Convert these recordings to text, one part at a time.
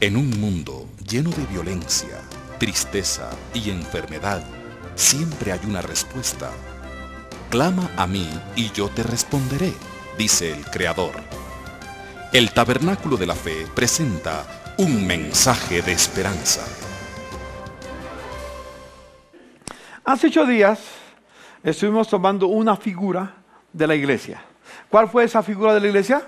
En un mundo lleno de violencia, tristeza y enfermedad, siempre hay una respuesta. Clama a mí y yo te responderé, dice el Creador. El Tabernáculo de la Fe presenta un mensaje de esperanza. Hace 8 días estuvimos tomando una figura de la iglesia. ¿Cuál fue esa figura de la iglesia?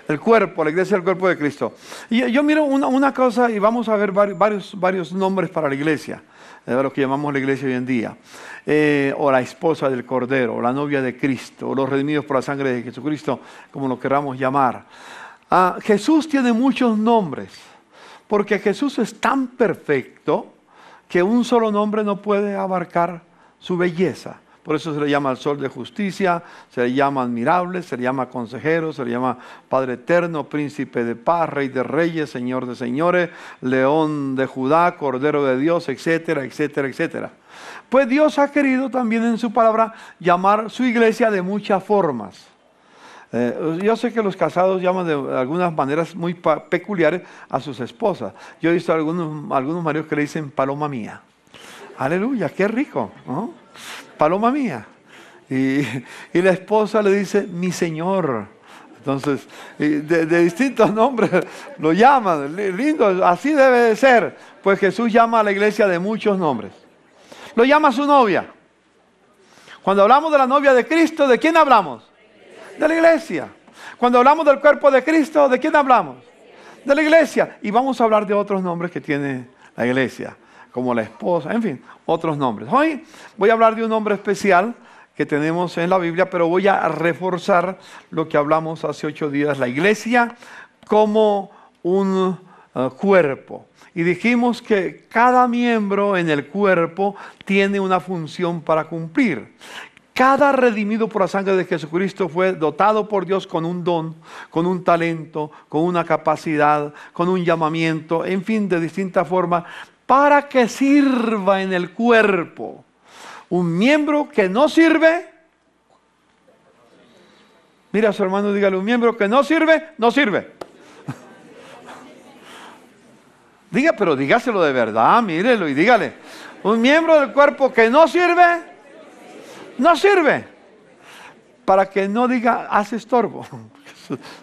El cuerpo, la iglesia del cuerpo de Cristo. Y yo miro una cosa y vamos a ver varios nombres para la iglesia, lo que llamamos la iglesia hoy en día. O la esposa del Cordero, o la novia de Cristo, o los redimidos por la sangre de Jesucristo, como lo queramos llamar. Jesús tiene muchos nombres, porque Jesús es tan perfecto que un solo nombre no puede abarcar su belleza. Por eso se le llama el Sol de Justicia, se le llama Admirable, se le llama Consejero, se le llama Padre Eterno, Príncipe de Paz, Rey de Reyes, Señor de Señores, León de Judá, Cordero de Dios, etcétera, etcétera, etcétera. Pues Dios ha querido también en su palabra llamar su iglesia de muchas formas. Yo sé que los casados llaman de algunas maneras muy peculiares a sus esposas. Yo he visto algunos maridos que le dicen paloma mía. Aleluya, qué rico, ¿no? Paloma mía. Y la esposa le dice mi señor. Entonces, de distintos nombres lo llaman. Lindo, así debe de ser. Pues Jesús llama a la iglesia de muchos nombres. Lo llama su novia. Cuando hablamos de la novia de Cristo, ¿de quién hablamos? De la iglesia. Cuando hablamos del cuerpo de Cristo, ¿de quién hablamos? De la iglesia. Y vamos a hablar de otros nombres que tiene la iglesia, como la esposa, en fin, otros nombres. Hoy voy a hablar de un nombre especial que tenemos en la Biblia, pero voy a reforzar lo que hablamos hace 8 días, la iglesia como un cuerpo. Y dijimos que cada miembro en el cuerpo tiene una función para cumplir. Cada redimido por la sangre de Jesucristo fue dotado por Dios con un don, con un talento, con una capacidad, con un llamamiento, en fin, de distintas formas, para que sirva en el cuerpo. Un miembro que no sirve, mira a su hermano, dígale, un miembro que no sirve, no sirve. Diga, pero dígaselo de verdad, mírelo y dígale, un miembro del cuerpo que no sirve, no sirve. Para que no diga, hace estorbo.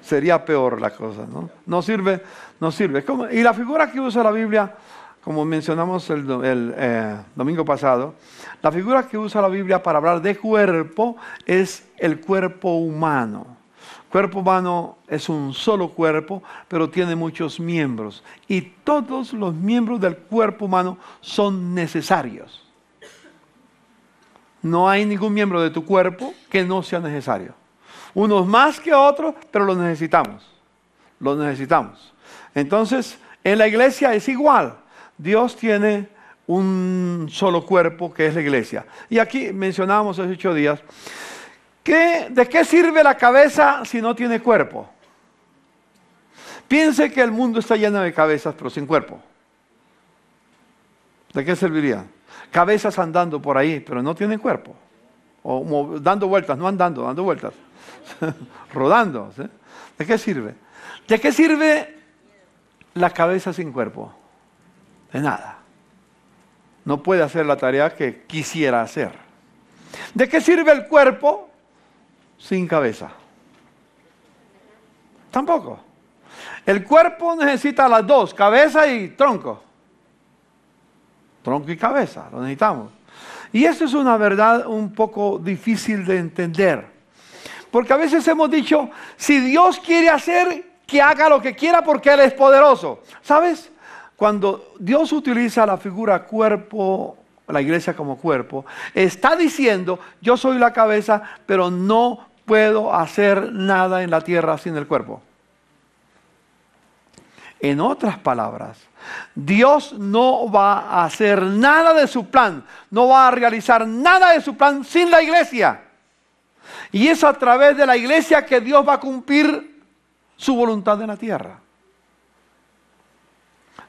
Sería peor la cosa, ¿no? No sirve, no sirve. Y la figura que usa la Biblia, como mencionamos el domingo pasado, la figura que usa la Biblia para hablar de cuerpo es el cuerpo humano. Cuerpo humano es un solo cuerpo, pero tiene muchos miembros. Y todos los miembros del cuerpo humano son necesarios. No hay ningún miembro de tu cuerpo que no sea necesario. Unos más que otros, pero los necesitamos. Los necesitamos. Entonces, en la iglesia es igual. Dios tiene un solo cuerpo que es la iglesia. Y aquí mencionábamos hace 8 días, ¿de qué sirve la cabeza si no tiene cuerpo? Piense que el mundo está lleno de cabezas, pero sin cuerpo. ¿De qué serviría? Cabezas andando por ahí, pero no tienen cuerpo. O dando vueltas, no andando, dando vueltas. Rodando. ¿Sí? ¿De qué sirve? ¿De qué sirve la cabeza sin cuerpo? De nada. No puede hacer la tarea que quisiera hacer. ¿De qué sirve el cuerpo sin cabeza? Tampoco. El cuerpo necesita las dos, cabeza y tronco. Tronco y cabeza, lo necesitamos. Y esto es una verdad un poco difícil de entender. Porque a veces hemos dicho, si Dios quiere hacer, que haga lo que quiera porque Él es poderoso. ¿Sabes? Cuando Dios utiliza la figura cuerpo, la iglesia como cuerpo, está diciendo, yo soy la cabeza, pero no puedo hacer nada en la tierra sin el cuerpo. En otras palabras, Dios no va a hacer nada de su plan, no va a realizar nada de su plan sin la iglesia. Y es a través de la iglesia que Dios va a cumplir su voluntad en la tierra.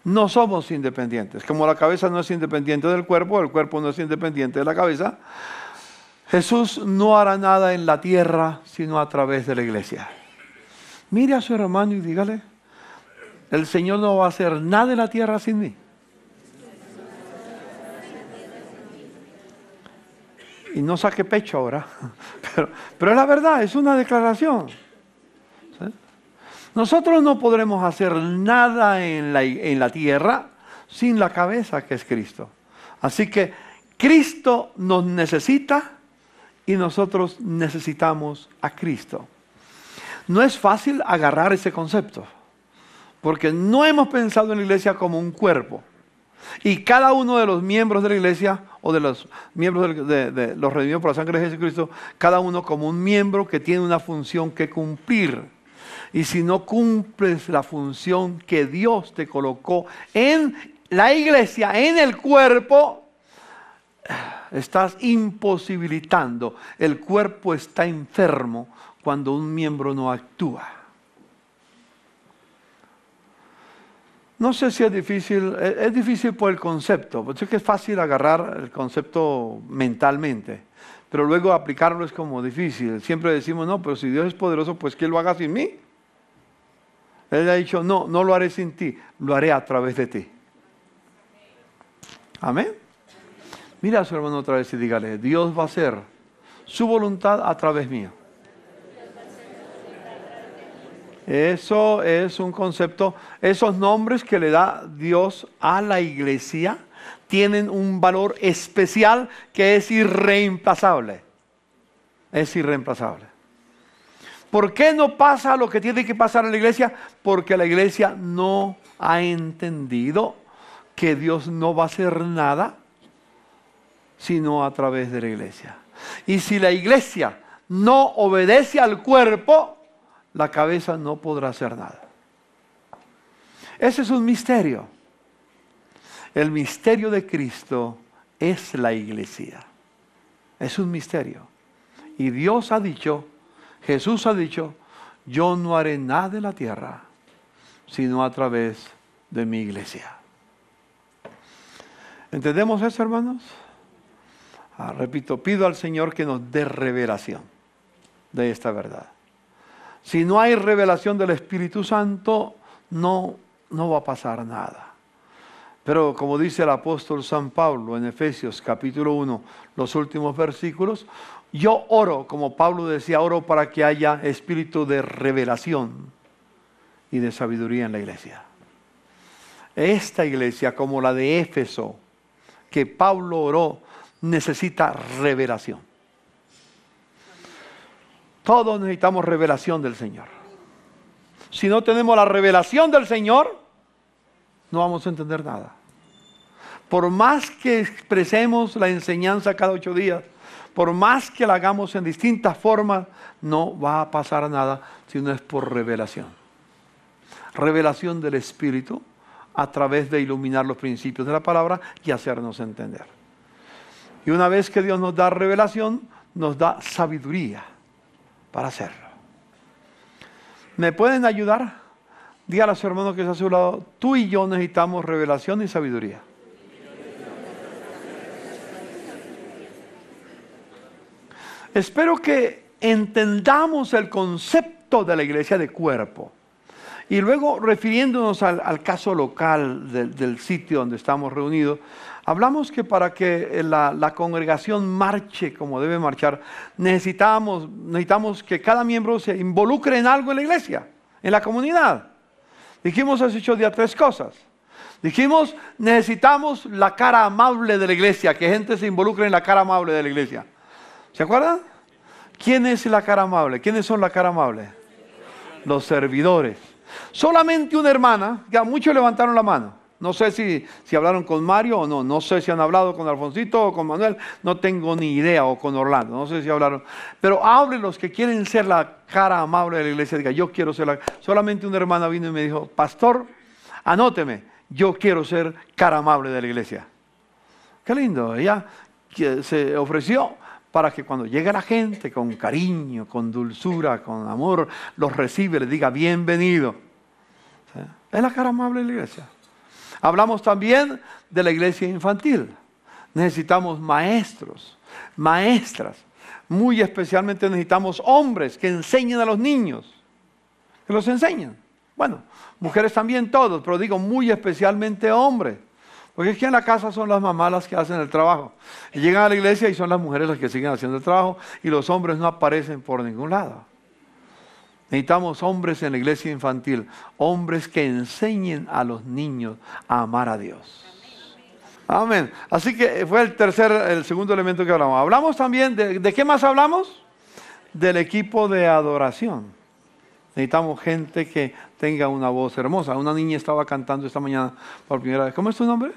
No somos independientes. Como la cabeza no es independiente del cuerpo, el cuerpo no es independiente de la cabeza, Jesús no hará nada en la tierra sino a través de la iglesia. Mire a su hermano y dígale, El Señor no va a hacer nada en la tierra sin mí. Y no saque pecho ahora, pero es la verdad, es una declaración. ¿Sí? Nosotros no podremos hacer nada en la tierra sin la cabeza que es Cristo. Así que Cristo nos necesita y nosotros necesitamos a Cristo. No es fácil agarrar ese concepto, porque no hemos pensado en la iglesia como un cuerpo. Y cada uno de los miembros de la iglesia, o de los miembros de los redimidos por la sangre de Jesucristo, cada uno como un miembro que tiene una función que cumplir. Y si no cumples la función que Dios te colocó en la iglesia, en el cuerpo, estás imposibilitando. El cuerpo está enfermo cuando un miembro no actúa. No sé si es difícil por el concepto, porque sé que es fácil agarrar el concepto mentalmente, pero luego aplicarlo es como difícil. Siempre decimos, no, pero si Dios es poderoso, pues que Él lo haga sin mí. Él ha dicho, no, no lo haré sin ti, lo haré a través de ti. Amén. Mira a su hermano otra vez y dígale, Dios va a hacer su voluntad a través mío. Eso es un concepto, esos nombres que le da Dios a la iglesia tienen un valor especial que es irreemplazable. Es irreemplazable. ¿Por qué no pasa lo que tiene que pasar en la iglesia? Porque la iglesia no ha entendido que Dios no va a hacer nada sino a través de la iglesia. Y si la iglesia no obedece al cuerpo, la cabeza no podrá hacer nada. Ese es un misterio. El misterio de Cristo es la iglesia. Es un misterio. Y Dios ha dicho, Jesús ha dicho, yo no haré nada en la tierra, sino a través de mi iglesia. ¿Entendemos eso, hermanos? Repito, pido al Señor que nos dé revelación de esta verdad. Si no hay revelación del Espíritu Santo, no va a pasar nada. Pero como dice el apóstol San Pablo en Efesios capítulo 1, los últimos versículos, yo oro, como Pablo decía, oro para que haya espíritu de revelación y de sabiduría en la iglesia. Esta iglesia, como la de Éfeso, que Pablo oró, necesita revelación. Todos necesitamos revelación del Señor. Si no tenemos la revelación del Señor, no vamos a entender nada. Por más que expresemos la enseñanza cada 8 días, por más que la hagamos en distintas formas, no va a pasar nada si no es por revelación. Revelación del Espíritu a través de iluminar los principios de la palabra y hacernos entender. Y una vez que Dios nos da revelación, nos da sabiduría para hacerlo. ¿Me pueden ayudar? Dígale a su hermano que está a su lado, tú y yo necesitamos revelación y sabiduría. Espero que entendamos el concepto de la iglesia de cuerpo. Y luego, refiriéndonos al caso local del sitio donde estamos reunidos, hablamos que para que la congregación marche como debe marchar, necesitamos que cada miembro se involucre en algo en la iglesia, en la comunidad. Dijimos hace 8 días 3 cosas. Dijimos, necesitamos la cara amable de la iglesia, que gente se involucre en la cara amable de la iglesia. ¿Se acuerdan? ¿Quién es la cara amable? ¿Quiénes son la cara amable? Los servidores. Solamente una hermana, ya muchos levantaron la mano. No sé si hablaron con Mario o no. No sé si han hablado con Alfonsito o con Manuel. No tengo ni idea. O con Orlando. No sé si hablaron. Pero hablen los que quieren ser la cara amable de la iglesia. Diga, yo quiero ser la... Solamente una hermana vino y me dijo, pastor, anóteme. Yo quiero ser cara amable de la iglesia. Qué lindo. Ella se ofreció para que cuando llegue la gente con cariño, con dulzura, con amor, los recibe, les diga bienvenido. ¿Sí? Es la cara amable de la iglesia. Hablamos también de la iglesia infantil. Necesitamos maestros, maestras. Muy especialmente necesitamos hombres que enseñen a los niños. Que los enseñen. Bueno, mujeres también todos, pero digo muy especialmente hombres. Porque es que en la casa son las mamás las que hacen el trabajo. Y llegan a la iglesia y son las mujeres las que siguen haciendo el trabajo y los hombres no aparecen por ningún lado. Necesitamos hombres en la iglesia infantil, hombres que enseñen a los niños a amar a Dios. Amén. Así que fue el segundo elemento que hablamos. Hablamos también, ¿de qué más hablamos? Del equipo de adoración. Necesitamos gente que tenga una voz hermosa. Una niña estaba cantando esta mañana por primera vez. ¿Cómo es tu nombre?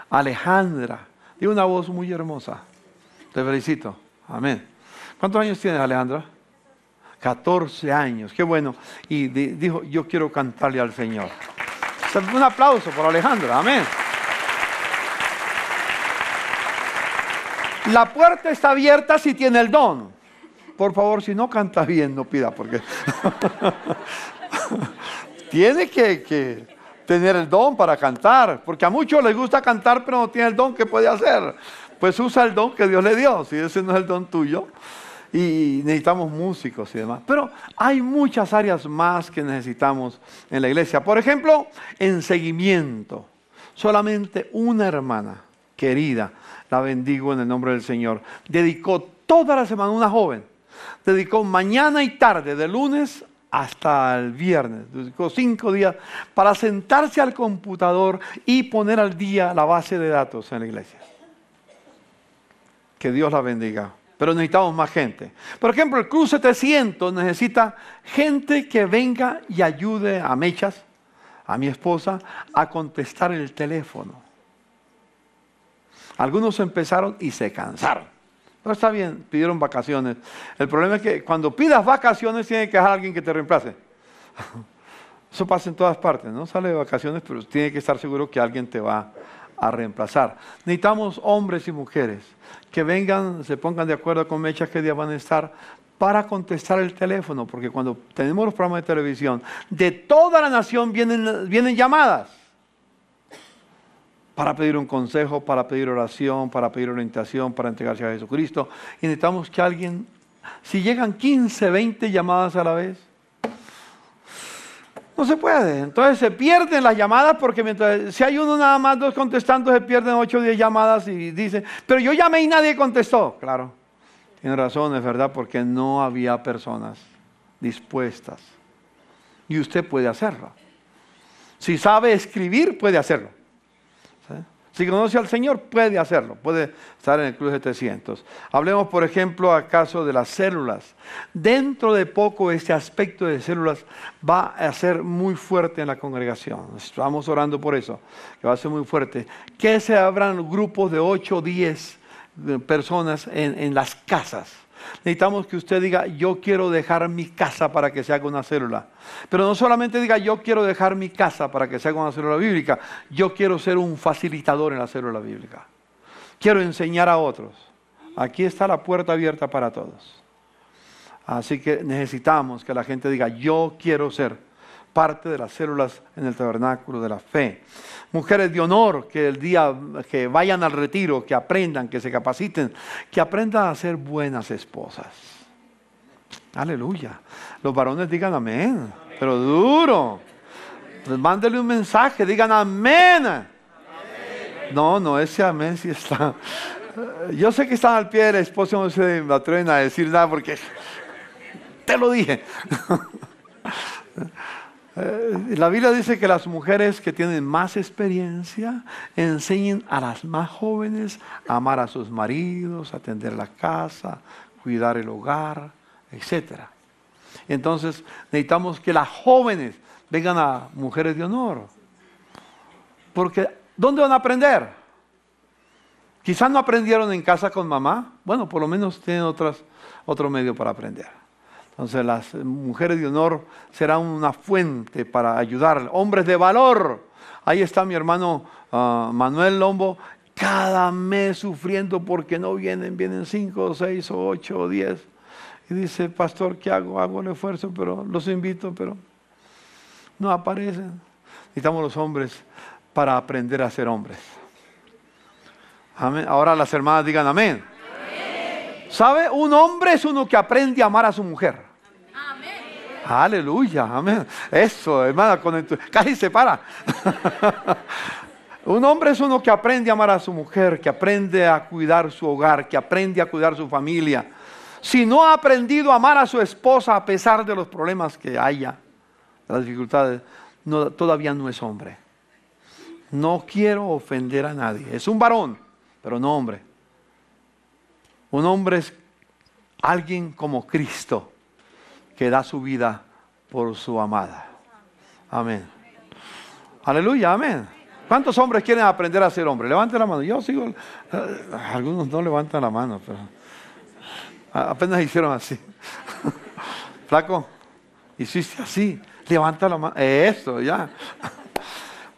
Alejandra. Tiene una voz muy hermosa. Te felicito. Amén. ¿Cuántos años tienes, Alejandra? 14 años. Qué bueno. Y dijo, yo quiero cantarle al Señor. Un aplauso por Alejandra. Amén. La puerta está abierta si tiene el don. Por favor, si no canta bien, no pida, porque tiene que tener el don para cantar, porque a muchos les gusta cantar, pero no tiene el don. ¿Qué puede hacer? Pues usa el don que Dios le dio, si ese no es el don tuyo. Y necesitamos músicos y demás. Pero hay muchas áreas más que necesitamos en la iglesia. Por ejemplo, en seguimiento. Solamente una hermana querida, la bendigo en el nombre del Señor, dedicó toda la semana, una joven, dedicó mañana y tarde, de lunes hasta el viernes, dedicó 5 días para sentarse al computador y poner al día la base de datos en la iglesia. Que Dios la bendiga. Pero necesitamos más gente. Por ejemplo, el Cruz 700 necesita gente que venga y ayude a Mechas, a mi esposa, a contestar el teléfono. Algunos empezaron y se cansaron. Pero está bien, pidieron vacaciones. El problema es que cuando pidas vacaciones tiene que dejar a alguien que te reemplace. Eso pasa en todas partes, ¿no? Sale de vacaciones, pero tiene que estar seguro que alguien te va a reemplazar. Necesitamos hombres y mujeres que vengan, se pongan de acuerdo con Mechas qué día van a estar para contestar el teléfono, porque cuando tenemos los programas de televisión, de toda la nación vienen llamadas para pedir un consejo, para pedir oración, para pedir orientación, para entregarse a Jesucristo. Y necesitamos que alguien, si llegan 15, 20 llamadas a la vez, no se puede. Entonces se pierden las llamadas porque si hay uno nada más, 2 contestando, se pierden 8 o 10 llamadas y dice, pero yo llamé y nadie contestó. Claro, tiene razón, es verdad, porque no había personas dispuestas. Y usted puede hacerlo. Si sabe escribir, puede hacerlo. ¿Sí? Si conoce al Señor, puede hacerlo, puede estar en el Club 700. Hablemos, por ejemplo, acaso de las células. Dentro de poco este aspecto de células va a ser muy fuerte en la congregación. Estamos orando por eso, que va a ser muy fuerte. Que se abran grupos de 8 o 10 personas en las casas. Necesitamos que usted diga, yo quiero dejar mi casa para que se haga una célula. Pero no solamente diga, yo quiero dejar mi casa para que se haga una célula bíblica. Yo quiero ser un facilitador en la célula bíblica. Quiero enseñar a otros. Aquí está la puerta abierta para todos. Así que necesitamos que la gente diga, yo quiero ser parte de las células en el tabernáculo de la fe. Mujeres de honor, que el día que vayan al retiro, que aprendan, que se capaciten, que aprendan a ser buenas esposas. Aleluya. Los varones digan amén, pero duro. Mándele un mensaje, digan amén. Amén. No, ese amén sí está. Yo sé que están al pie de la esposa, no se me atreven a decir nada porque te lo dije. La Biblia dice que las mujeres que tienen más experiencia enseñen a las más jóvenes a amar a sus maridos, atender la casa, cuidar el hogar, etc. Entonces necesitamos que las jóvenes vengan a mujeres de honor. Porque ¿dónde van a aprender? Quizás no aprendieron en casa con mamá. Bueno, por lo menos tienen otro medio para aprender. Entonces las mujeres de honor serán una fuente para ayudar. Hombres de valor. Ahí está mi hermano Manuel Lombo, cada mes sufriendo porque no vienen 5, 6, 8 o 10. Y dice, pastor, ¿qué hago? Hago el esfuerzo, pero los invito, pero no aparecen. Necesitamos los hombres para aprender a ser hombres. Amén. Ahora las hermanas digan amén. ¿Sabe? Un hombre es uno que aprende a amar a su mujer. Aleluya, amén. Eso, hermana, casi se para. Un hombre es uno que aprende a amar a su mujer, que aprende a cuidar su hogar, que aprende a cuidar su familia. Si no ha aprendido a amar a su esposa a pesar de los problemas que haya, las dificultades, todavía no es hombre. No quiero ofender a nadie. Es un varón, pero no hombre. Un hombre es alguien como Cristo, que da su vida por su amada. Amén. Aleluya, amén. ¿Cuántos hombres quieren aprender a ser hombres? Levanten la mano. Yo sigo. Algunos no levantan la mano, pero apenas hicieron así. Flaco, hiciste así. Levanta la mano. Eso, ya.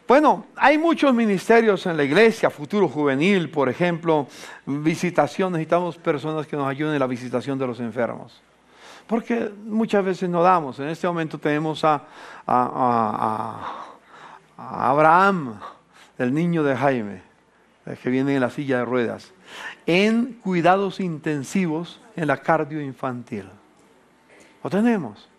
Bueno, hay muchos ministerios en la iglesia, Futuro Juvenil, por ejemplo, visitación. Necesitamos personas que nos ayuden en la visitación de los enfermos. Porque muchas veces no damos. En este momento tenemos a Abraham, el niño de Jaime, que viene en la silla de ruedas, en cuidados intensivos en la cardio infantil. Lo tenemos.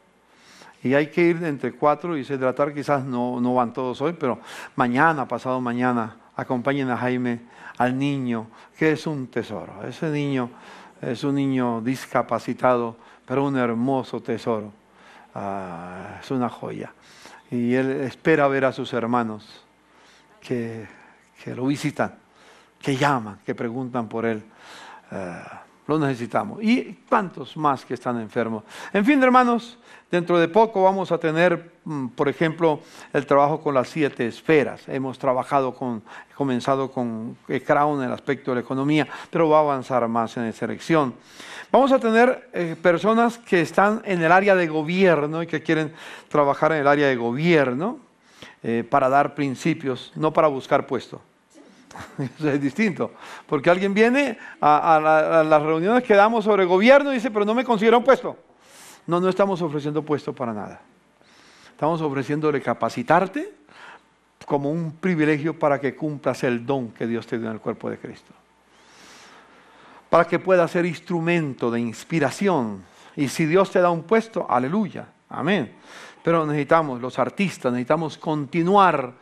Y hay que ir entre 4 y 6 de la tarde, quizás no van todos hoy, pero mañana, pasado mañana, acompañen a Jaime, al niño, que es un tesoro. Ese niño es un niño discapacitado, pero un hermoso tesoro. Es una joya. Y él espera ver a sus hermanos que lo visitan, que llaman, que preguntan por él. Lo necesitamos. Y cuántos más que están enfermos. En fin, hermanos, dentro de poco vamos a tener, por ejemplo, el trabajo con las 7 esferas. Hemos comenzado con Crown en el aspecto de la economía, pero va a avanzar más en esa dirección. Vamos a tener personas que están en el área de gobierno y que quieren trabajar en el área de gobierno para dar principios, no para buscar puesto. Eso es distinto, porque alguien viene a las reuniones que damos sobre gobierno y dice, pero no me considero un puesto. No estamos ofreciendo puesto para nada. Estamos ofreciéndole capacitarte como un privilegio para que cumplas el don que Dios te dio en el cuerpo de Cristo. Para que puedas ser instrumento de inspiración. Y si Dios te da un puesto, aleluya, amén. Pero necesitamos, los artistas, necesitamos continuar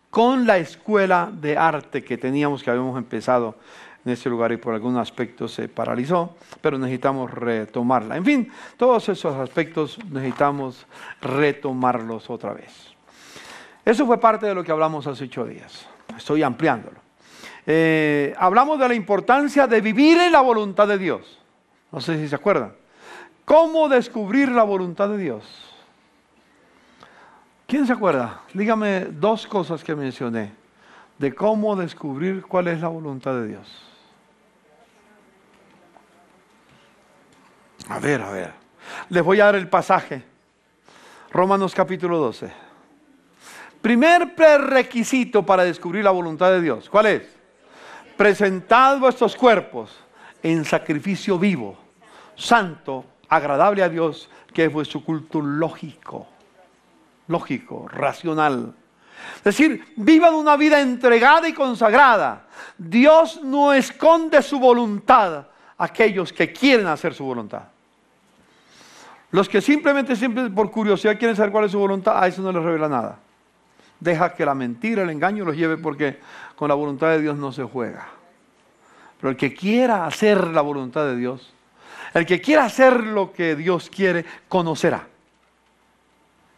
con la escuela de arte que habíamos empezado en este lugar y por algún aspecto se paralizó, pero necesitamos retomarla. En fin, todos esos aspectos necesitamos retomarlos otra vez. Eso fue parte de lo que hablamos hace 8 días. Estoy ampliándolo. Hablamos de la importancia de vivir en la voluntad de Dios. No sé si se acuerdan. ¿Cómo descubrir la voluntad de Dios? ¿Quién se acuerda? Dígame 2 cosas que mencioné de cómo descubrir cuál es la voluntad de Dios. A ver. Les voy a dar el pasaje. Romanos capítulo 12. Primer prerequisito para descubrir la voluntad de Dios. ¿Cuál es? Presentad vuestros cuerpos en sacrificio vivo, santo, agradable a Dios, que es vuestro culto lógico, racional. Es decir, vivan una vida entregada y consagrada. Dios no esconde su voluntad a aquellos que quieren hacer su voluntad. Los que simplemente por curiosidad quieren saber cuál es su voluntad, a eso no les revela nada. Deja que la mentira, el engaño los lleve, porque con la voluntad de Dios no se juega. Pero el que quiera hacer la voluntad de Dios, el que quiera hacer lo que Dios quiere, conocerá.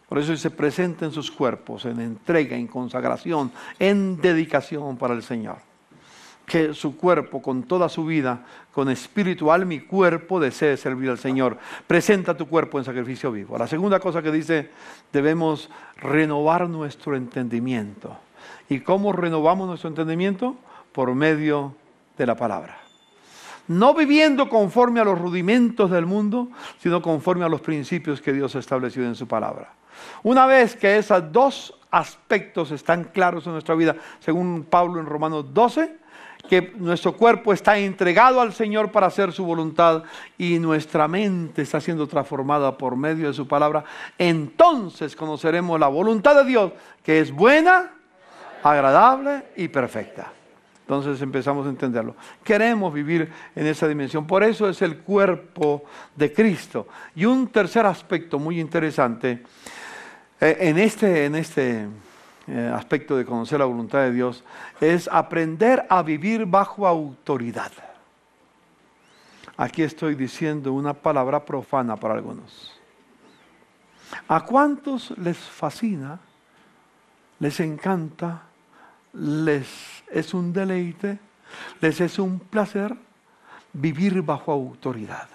Por eso se presenten sus cuerpos en entrega, en consagración, en dedicación para el Señor. Que su cuerpo, con toda su vida, con espíritu, alma y cuerpo, desee servir al Señor. Presenta tu cuerpo en sacrificio vivo. La segunda cosa que dice, debemos renovar nuestro entendimiento. ¿Y cómo renovamos nuestro entendimiento? Por medio de la palabra. No viviendo conforme a los rudimentos del mundo, sino conforme a los principios que Dios ha establecido en su palabra. Una vez que esos 2 aspectos están claros en nuestra vida, según Pablo en Romanos 12, que nuestro cuerpo está entregado al Señor para hacer su voluntad y nuestra mente está siendo transformada por medio de su palabra, entonces conoceremos la voluntad de Dios, que es buena, agradable y perfecta. Entonces empezamos a entenderlo. Queremos vivir en esa dimensión. Por eso es el cuerpo de Cristo. Y un tercer aspecto muy interesante, en este aspecto de conocer la voluntad de Dios, es aprender a vivir bajo autoridad. Aquí estoy diciendo una palabra profana para algunos. ¿A cuántos les fascina, les encanta, les es un deleite, les es un placer vivir bajo autoridad?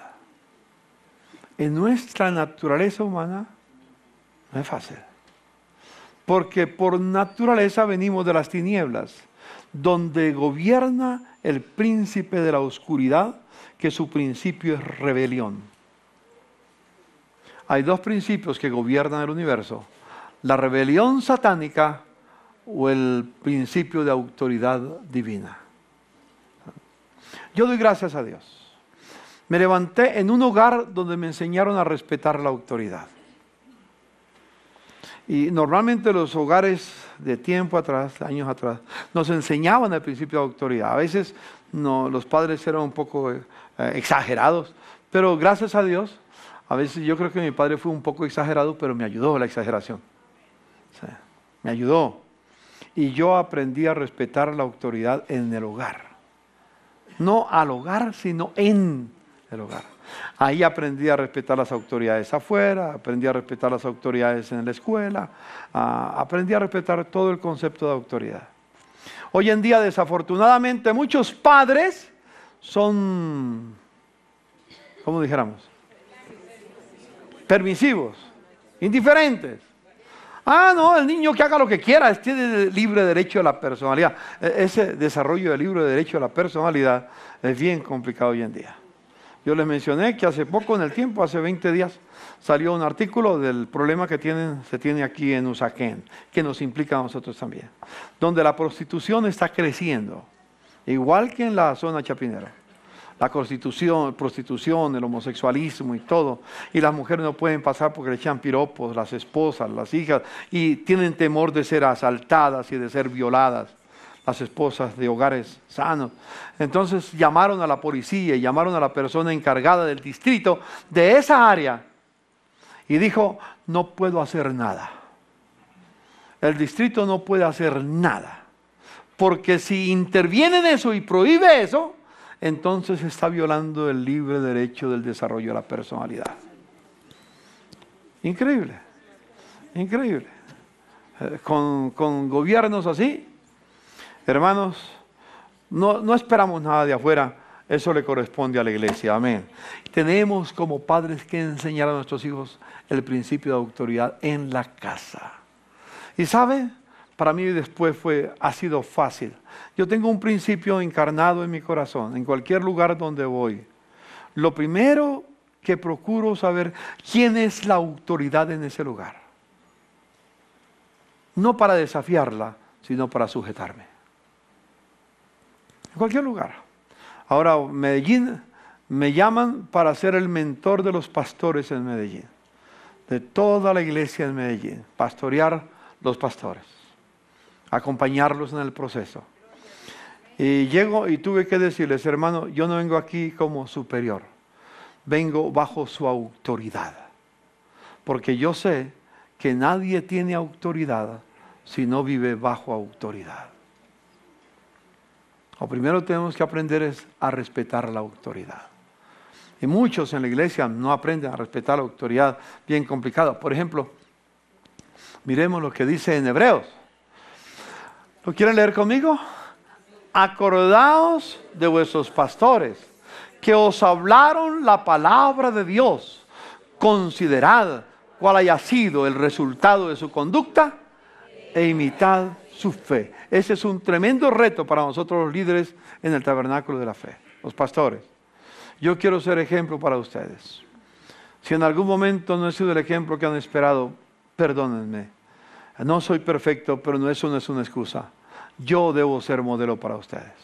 En nuestra naturaleza humana no es fácil, porque por naturaleza venimos de las tinieblas, donde gobierna el príncipe de la oscuridad, que su principio es rebelión. Hay dos principios que gobiernan el universo: la rebelión satánica o el principio de autoridad divina. Yo doy gracias a Dios. Me levanté en un hogar donde me enseñaron a respetar la autoridad. Y normalmente los hogares de tiempo atrás, años atrás, nos enseñaban el principio de autoridad. A veces los padres eran un poco exagerados, pero gracias a Dios, a veces yo creo que mi padre fue un poco exagerado, pero me ayudó la exageración. O sea, me ayudó. Y yo aprendí a respetar la autoridad en el hogar. No al hogar, sino en el hogar. Ahí aprendí a respetar las autoridades afuera, aprendí a respetar las autoridades en la escuela, aprendí a respetar todo el concepto de autoridad. Hoy en día, desafortunadamente, muchos padres son, ¿cómo dijéramos? Permisivos, indiferentes. No, el niño que haga lo que quiera, tiene libre derecho a la personalidad. Ese desarrollo del libre derecho a la personalidad es bien complicado hoy en día. Yo les mencioné que hace poco, en el tiempo, hace 20 días, salió un artículo del problema que se tiene aquí en Usaquén, que nos implica a nosotros también, donde la prostitución está creciendo, igual que en la zona chapinera. La prostitución, el homosexualismo y todo. Y las mujeres no pueden pasar porque le echan piropos, las esposas, las hijas, y tienen temor de ser asaltadas y de ser violadas, las esposas de hogares sanos. Entonces llamaron a la policía y llamaron a la persona encargada del distrito de esa área y dijo: no puedo hacer nada. El distrito no puede hacer nada, porque si interviene en eso y prohíbe eso, entonces está violando el libre derecho del desarrollo de la personalidad. Increíble, increíble. Con gobiernos así, hermanos, no esperamos nada de afuera, eso le corresponde a la iglesia, amén. Tenemos como padres que enseñar a nuestros hijos el principio de autoridad en la casa. Y ¿sabe? Para mí después ha sido fácil. Yo tengo un principio encarnado en mi corazón, en cualquier lugar donde voy. Lo primero que procuro saber quién es la autoridad en ese lugar. No para desafiarla, sino para sujetarme. En cualquier lugar. Ahora, Medellín, me llaman para ser el mentor de los pastores en Medellín. De toda la iglesia en Medellín. Pastorear los pastores. Acompañarlos en el proceso. Y llego y tuve que decirles: hermano, yo no vengo aquí como superior, vengo bajo su autoridad, porque yo sé que nadie tiene autoridad si no vive bajo autoridad. Lo primero que tenemos que aprender es a respetar la autoridad. Y muchos en la iglesia no aprenden a respetar la autoridad, bien complicado. Por ejemplo, miremos lo que dice en Hebreos. ¿Lo quieren leer conmigo? Acordaos de vuestros pastores, que os hablaron la palabra de Dios. Considerad cuál haya sido el resultado de su conducta e imitad su fe. Ese es un tremendo reto para nosotros los líderes en el tabernáculo de la fe, los pastores. Yo quiero ser ejemplo para ustedes. Si en algún momento no he sido el ejemplo que han esperado, perdónenme. No soy perfecto, pero eso no es una excusa. Yo debo ser modelo para ustedes.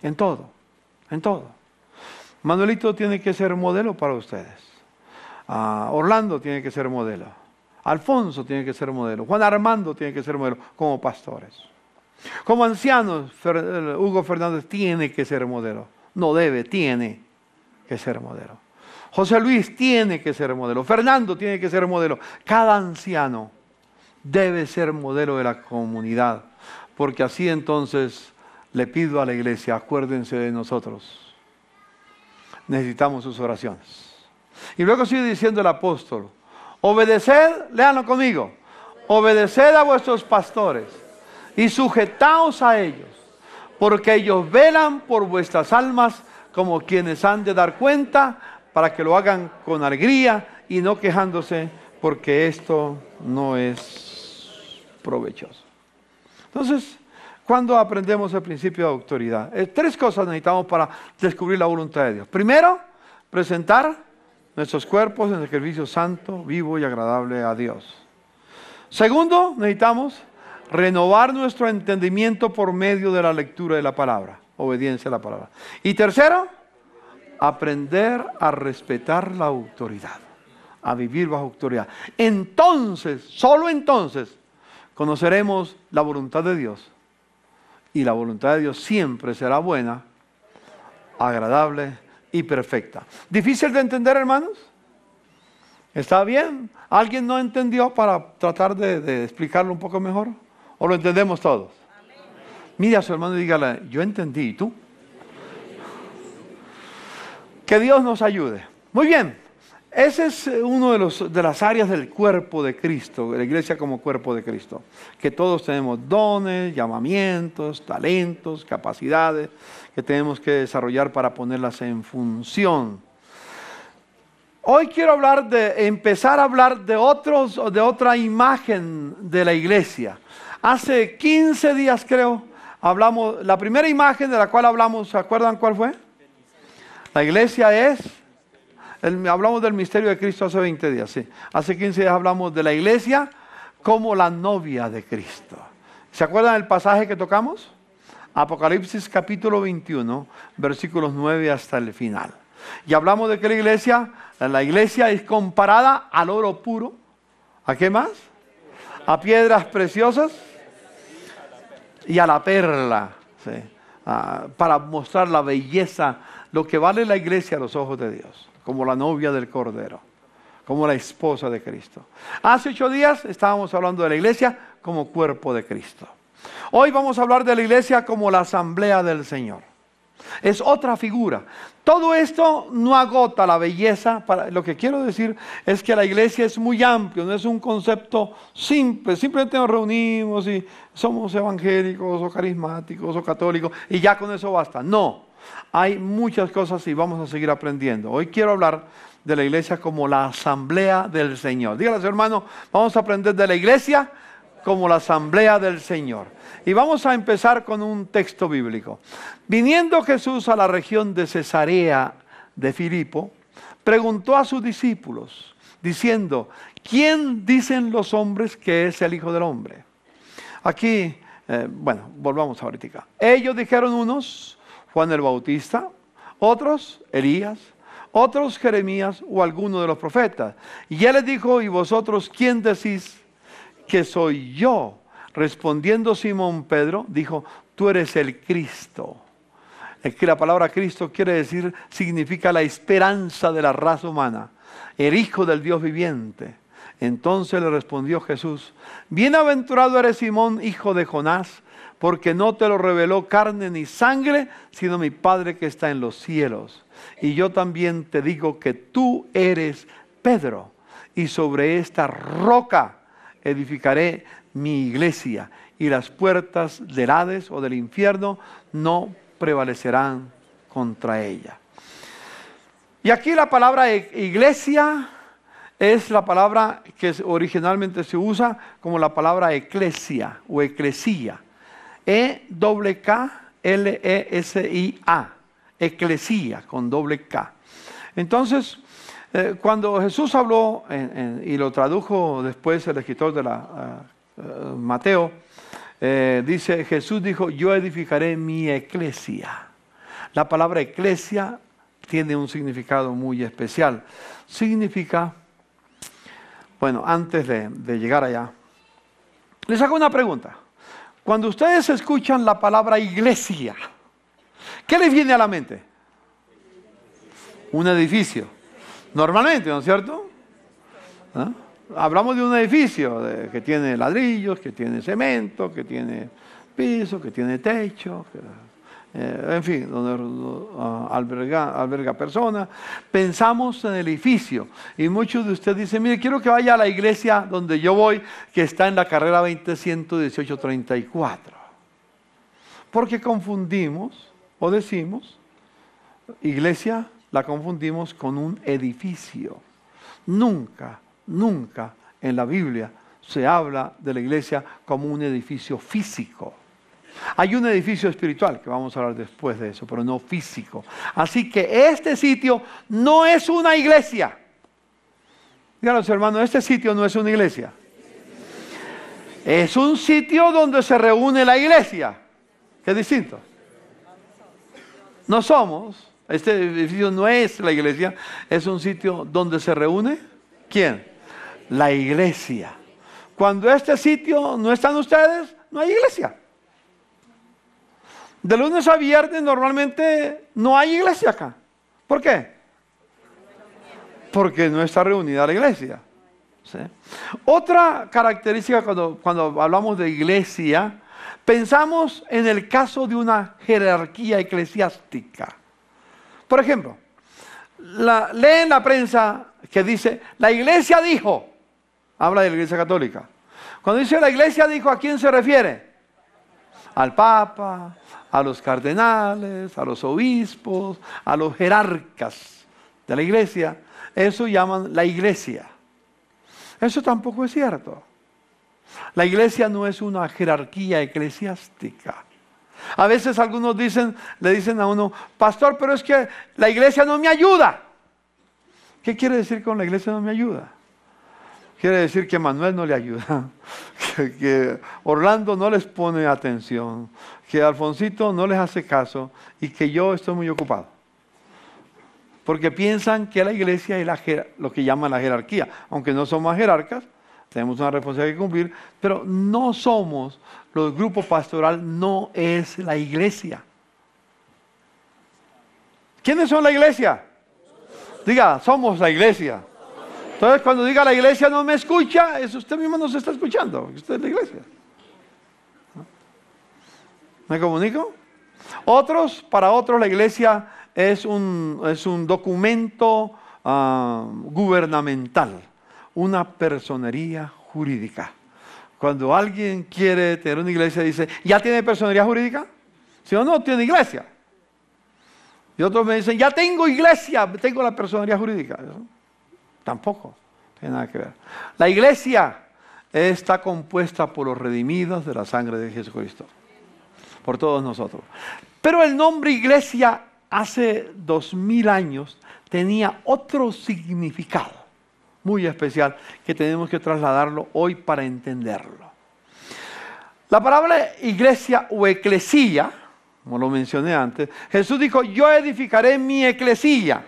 En todo, en todo. Manuelito tiene que ser modelo para ustedes. Orlando tiene que ser modelo. Alfonso tiene que ser modelo. Juan Armando tiene que ser modelo como pastores. Como ancianos, Hugo Fernández tiene que ser modelo. No debe, tiene que ser modelo. José Luis tiene que ser modelo. Fernando tiene que ser modelo. Cada anciano debe ser modelo de la comunidad. Porque así entonces le pido a la iglesia, acuérdense de nosotros. Necesitamos sus oraciones. Y luego sigue diciendo el apóstol, obedeced, léanlo conmigo, obedeced a vuestros pastores y sujetaos a ellos, porque ellos velan por vuestras almas como quienes han de dar cuenta, para que lo hagan con alegría y no quejándose, porque esto no es provechoso. Entonces, ¿cuándo aprendemos el principio de autoridad? Tres cosas necesitamos para descubrir la voluntad de Dios. Primero, presentar nuestros cuerpos en sacrificio santo, vivo y agradable a Dios. Segundo, necesitamos renovar nuestro entendimiento por medio de la lectura de la palabra, obediencia a la palabra. Y tercero, aprender a respetar la autoridad, a vivir bajo autoridad. Entonces, solo entonces, conoceremos la voluntad de Dios. Y la voluntad de Dios siempre será buena, agradable y perfecta. ¿Difícil de entender, hermanos? ¿Está bien? ¿Alguien no entendió para tratar de explicarlo un poco mejor? ¿O lo entendemos todos? Mire a su hermano y dígale, yo entendí, ¿y tú? Que Dios nos ayude. Muy bien, ese es uno de las áreas del cuerpo de Cristo, la iglesia como cuerpo de Cristo. Que todos tenemos dones, llamamientos, talentos, capacidades que tenemos que desarrollar para ponerlas en función. Hoy quiero empezar a hablar de otra imagen de la iglesia. Hace 15 días creo, hablamos, la primera imagen de la cual hablamos, ¿se acuerdan cuál fue? La iglesia hablamos del misterio de Cristo hace 20 días, sí. Hace 15 días hablamos de la iglesia como la novia de Cristo. ¿Se acuerdan del pasaje que tocamos? Apocalipsis capítulo 21, versículos 9 hasta el final. Y hablamos de que la iglesia es comparada al oro puro. ¿A qué más? A piedras preciosas y a la perla, ¿sí? Para mostrar la belleza, lo que vale la iglesia a los ojos de Dios, como la novia del Cordero, como la esposa de Cristo. Hace 8 días estábamos hablando de la iglesia como cuerpo de Cristo. Hoy vamos a hablar de la iglesia como la asamblea del Señor. Es otra figura. Todo esto no agota la belleza. Lo que quiero decir es que la iglesia es muy amplio, no es un concepto simple. Simplemente nos reunimos y somos evangélicos o carismáticos o católicos y ya con eso basta. No, hay muchas cosas y vamos a seguir aprendiendo. Hoy quiero hablar de la iglesia como la asamblea del Señor. Dígale a su hermano, vamos a aprender de la iglesia como la asamblea del Señor. Y vamos a empezar con un texto bíblico. Viniendo Jesús a la región de Cesarea de Filipo, preguntó a sus discípulos, diciendo, ¿quién dicen los hombres que es el Hijo del Hombre? Aquí, volvamos ahorita. Ellos dijeron unos, Juan el Bautista, otros, Elías, otros, Jeremías o alguno de los profetas. Y él les dijo, ¿y vosotros quién decís que soy yo? Respondiendo Simón Pedro, dijo, tú eres el Cristo. Es que la palabra Cristo significa la esperanza de la raza humana, el Hijo del Dios viviente. Entonces le respondió Jesús, bienaventurado eres Simón, hijo de Jonás, porque no te lo reveló carne ni sangre, sino mi Padre que está en los cielos. Y yo también te digo que tú eres Pedro, y sobre esta roca edificaré mi iglesia, y las puertas del Hades o del infierno no prevalecerán contra ella. Y aquí la palabra iglesia es la palabra que originalmente se usa como la palabra eclesia o eclesía. E-K-L-E-S-I-A. Eclesía con doble K. Entonces, cuando Jesús habló y lo tradujo después el escritor de Mateo, dice, Jesús dijo, yo edificaré mi eclesia. La palabra eclesia tiene un significado muy especial. Significa, antes de llegar allá, les hago una pregunta. Cuando ustedes escuchan la palabra iglesia, ¿qué les viene a la mente? Un edificio. Normalmente, ¿no es cierto? ¿Ah? Hablamos de un edificio que tiene ladrillos, que tiene cemento, que tiene piso, que tiene techo, en fin, donde alberga personas. Pensamos en el edificio y muchos de ustedes dicen, mire, quiero que vaya a la iglesia donde yo voy, que está en la carrera 20-118-34. Porque confundimos o decimos, iglesia la confundimos con un edificio. Nunca en la Biblia se habla de la iglesia como un edificio físico. Hay un edificio espiritual, que vamos a hablar después de eso, pero no físico. Así que este sitio no es una iglesia. Díganos, hermanos, este sitio no es una iglesia. Es un sitio donde se reúne la iglesia. ¿Qué es distinto? No somos, este edificio no es la iglesia, es un sitio donde se reúne, ¿quién? La iglesia. Cuando este sitio no están ustedes, no hay iglesia. De lunes a viernes normalmente no hay iglesia acá. ¿Por qué? Porque no está reunida la iglesia. ¿Sí? Otra característica cuando hablamos de iglesia, pensamos en el caso de una jerarquía eclesiástica. Por ejemplo, leen la prensa que dice, la iglesia dijo, habla de la iglesia católica. Cuando dice la iglesia dijo, ¿a quién se refiere? Al Papa, a los cardenales, a los obispos, a los jerarcas de la iglesia. Eso llaman la iglesia. Eso tampoco es cierto. La iglesia no es una jerarquía eclesiástica. A veces algunos le dicen a uno, pastor, pero es que la iglesia no me ayuda. ¿Qué quiere decir con la iglesia no me ayuda? Quiere decir que Manuel no le ayuda, que Orlando no les pone atención, que Alfonsito no les hace caso y que yo estoy muy ocupado. Porque piensan que la iglesia es lo que llaman la jerarquía. Aunque no somos jerarcas, tenemos una responsabilidad que cumplir, pero no somos, los grupos pastoral no es la iglesia. ¿Quiénes son la iglesia? Diga, somos la iglesia. Entonces, cuando diga la iglesia no me escucha, es usted mismo no se está escuchando. Usted es la iglesia. ¿Me comunico? Para otros la iglesia es un documento gubernamental, una personería jurídica. Cuando alguien quiere tener una iglesia, dice, ¿ya tiene personería jurídica? Si no, tiene iglesia. Y otros me dicen, ya tengo iglesia, tengo la personería jurídica. Tampoco tiene nada que ver. La iglesia está compuesta por los redimidos de la sangre de Jesucristo, por todos nosotros. Pero el nombre iglesia hace 2000 años tenía otro significado muy especial que tenemos que trasladarlo hoy para entenderlo. La palabra iglesia o eclesía, como lo mencioné antes, Jesús dijo, yo edificaré mi eclesía.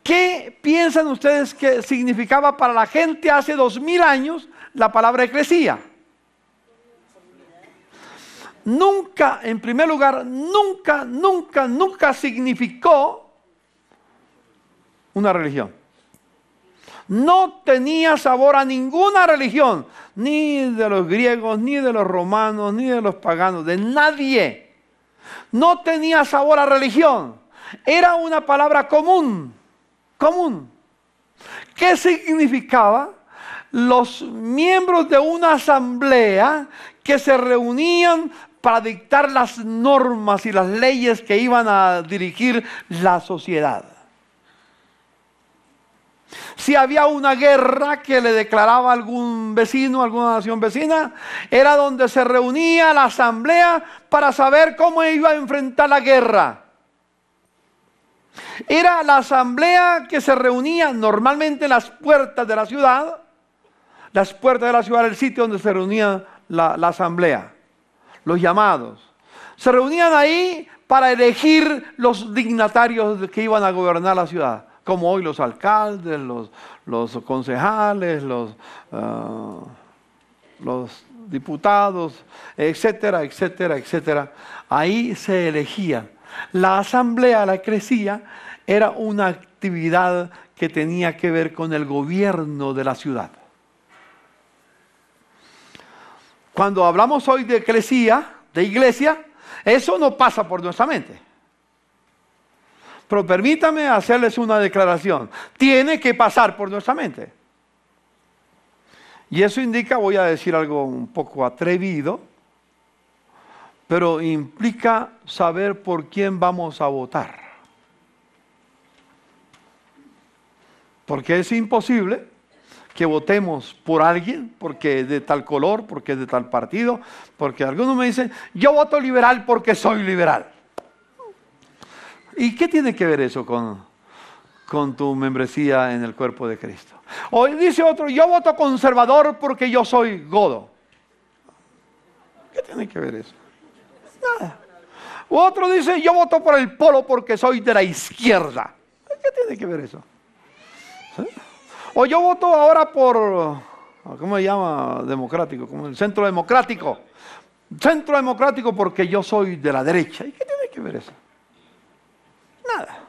¿Qué piensan ustedes que significaba para la gente hace 2000 años la palabra eclesía? Nunca, en primer lugar, nunca significó una religión. No tenía sabor a ninguna religión, ni de los griegos, ni de los romanos, ni de los paganos, de nadie. No tenía sabor a religión. Era una palabra común. ¿Qué significaba? Los miembros de una asamblea que se reunían para dictar las normas y las leyes que iban a dirigir la sociedad. Si había una guerra que le declaraba algún vecino, alguna nación vecina, era donde se reunía la asamblea para saber cómo iba a enfrentar la guerra. Era la asamblea que se reunía normalmente en las puertas de la ciudad. Las puertas de la ciudad era el sitio donde se reunía la asamblea, los llamados. Se reunían ahí para elegir los dignatarios que iban a gobernar la ciudad, como hoy los alcaldes, los concejales, los diputados, etcétera, etcétera, etcétera. Ahí se elegían. La asamblea, la eclesía, era una actividad que tenía que ver con el gobierno de la ciudad. Cuando hablamos hoy de eclesía, de iglesia, eso no pasa por nuestra mente. Pero permítame hacerles una declaración. Tiene que pasar por nuestra mente. Y eso indica, voy a decir algo un poco atrevido, pero implica saber por quién vamos a votar. Porque es imposible que votemos por alguien, porque es de tal color, porque es de tal partido, porque algunos me dicen, yo voto liberal porque soy liberal. ¿Y qué tiene que ver eso con tu membresía en el cuerpo de Cristo? O dice otro, yo voto conservador porque yo soy godo. ¿Qué tiene que ver eso? Nada. O otro dice, yo voto por el polo porque soy de la izquierda. ¿Qué tiene que ver eso? ¿Sí? O yo voto ahora por, ¿cómo se llama? Democrático, como el centro democrático. Centro democrático porque yo soy de la derecha. ¿Y qué tiene que ver eso? Nada.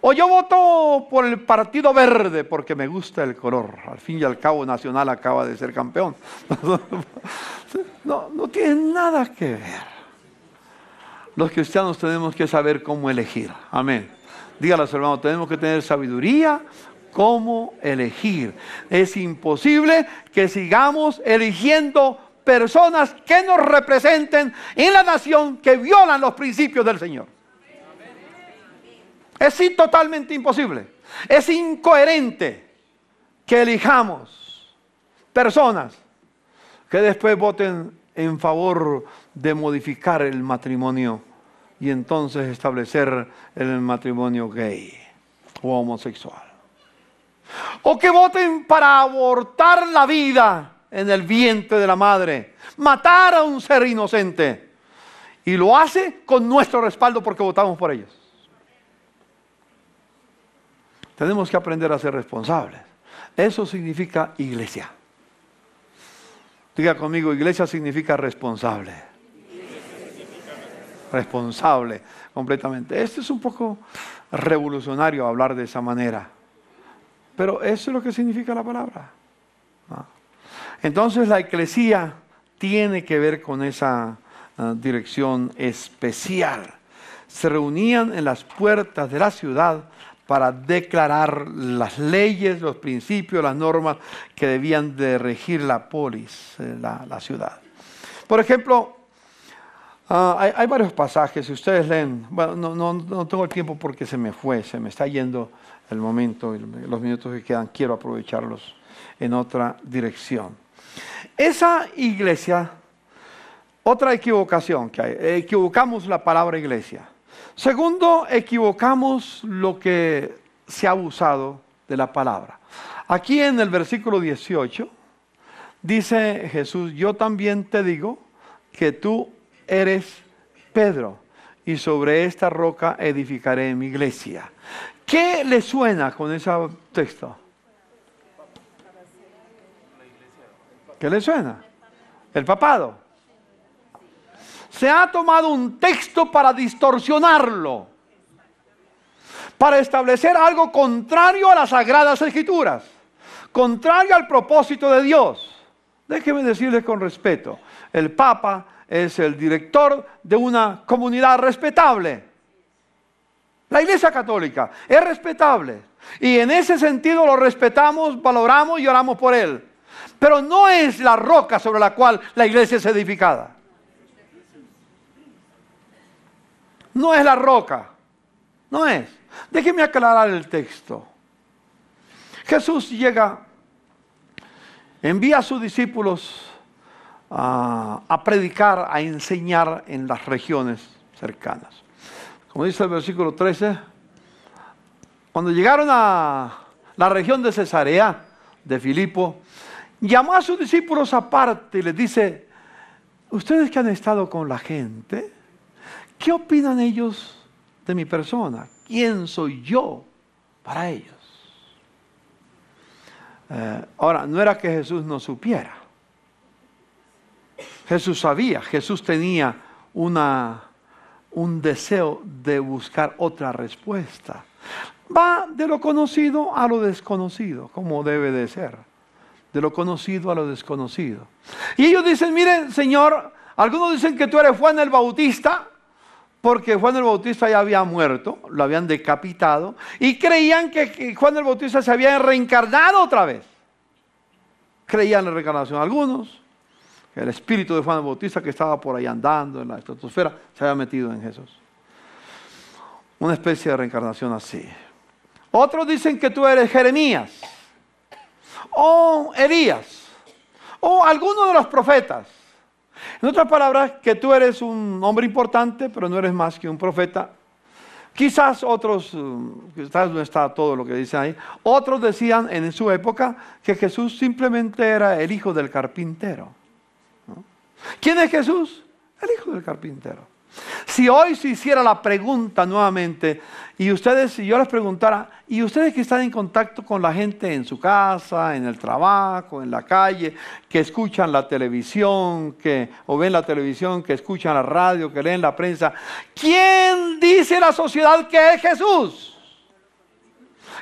O yo voto por el Partido Verde porque me gusta el color. Al fin y al cabo Nacional acaba de ser campeón. No tiene nada que ver. Los cristianos tenemos que saber cómo elegir. Amén. Dígale a su hermano, tenemos que tener sabiduría. ¿Cómo elegir? Es imposible que sigamos eligiendo personas que nos representen en la nación que violan los principios del Señor. Es totalmente imposible. Es incoherente que elijamos personas que después voten en favor de modificar el matrimonio y entonces establecer el matrimonio gay o homosexual. O que voten para abortar la vida en el vientre de la madre, matar a un ser inocente. Y lo hace con nuestro respaldo porque votamos por ellos. Tenemos que aprender a ser responsables. Eso significa iglesia. Diga conmigo, iglesia significa responsable. Responsable, completamente. Esto es un poco revolucionario hablar de esa manera. Pero eso es lo que significa la palabra. ¿No? Entonces la eclesía tiene que ver con esa dirección especial. Se reunían en las puertas de la ciudad para declarar las leyes, los principios, las normas que debían de regir la polis, la ciudad. Por ejemplo, hay varios pasajes, si ustedes leen, bueno, no tengo el tiempo porque se me está yendo el momento y los minutos que quedan, quiero aprovecharlos en otra dirección. Esa iglesia, otra equivocación que hay, equivocamos la palabra iglesia. Segundo, equivocamos lo que se ha usado de la palabra. Aquí en el versículo 18 dice Jesús, yo también te digo que tú eres Pedro y sobre esta roca edificaré mi iglesia. ¿Qué le suena con ese texto? ¿Qué le suena? El papado. Se ha tomado un texto para distorsionarlo, para establecer algo contrario a las Sagradas Escrituras, contrario al propósito de Dios. Déjeme decirles con respeto, el Papa es el director de una comunidad respetable. La Iglesia Católica es respetable y en ese sentido lo respetamos, valoramos y oramos por él. Pero no es la roca sobre la cual la iglesia es edificada. No es la roca, no es. Déjeme aclarar el texto. Jesús llega, envía a sus discípulos a predicar, a enseñar en las regiones cercanas. Como dice el versículo 13, cuando llegaron a la región de Cesarea de Filipo, llamó a sus discípulos aparte y les dice, ustedes que han estado con la gente, ¿qué opinan ellos de mi persona? ¿Quién soy yo para ellos? Ahora, no era que Jesús no supiera. Jesús sabía, Jesús tenía un deseo de buscar otra respuesta. Va de lo conocido a lo desconocido, como debe de ser. De lo conocido a lo desconocido. Y ellos dicen, miren, Señor, algunos dicen que tú eres Juan el Bautista, porque Juan el Bautista ya había muerto, lo habían decapitado, y creían que Juan el Bautista se había reencarnado otra vez. Creían en la reencarnación algunos, que el espíritu de Juan el Bautista que estaba por ahí andando en la estratosfera se había metido en Jesús. Una especie de reencarnación así. Otros dicen que tú eres Jeremías, o Elías, o alguno de los profetas. En otras palabras, que tú eres un hombre importante, pero no eres más que un profeta. Quizás otros, quizás no está todo lo que dicen ahí, otros decían en su época que Jesús simplemente era el hijo del carpintero, ¿no? ¿Quién es Jesús? El hijo del carpintero. Si hoy se hiciera la pregunta nuevamente, y ustedes, si yo les preguntara, y ustedes que están en contacto con la gente en su casa, en el trabajo, en la calle, que escuchan la televisión, o ven la televisión, que escuchan la radio, que leen la prensa, ¿quién dice la sociedad que es Jesús?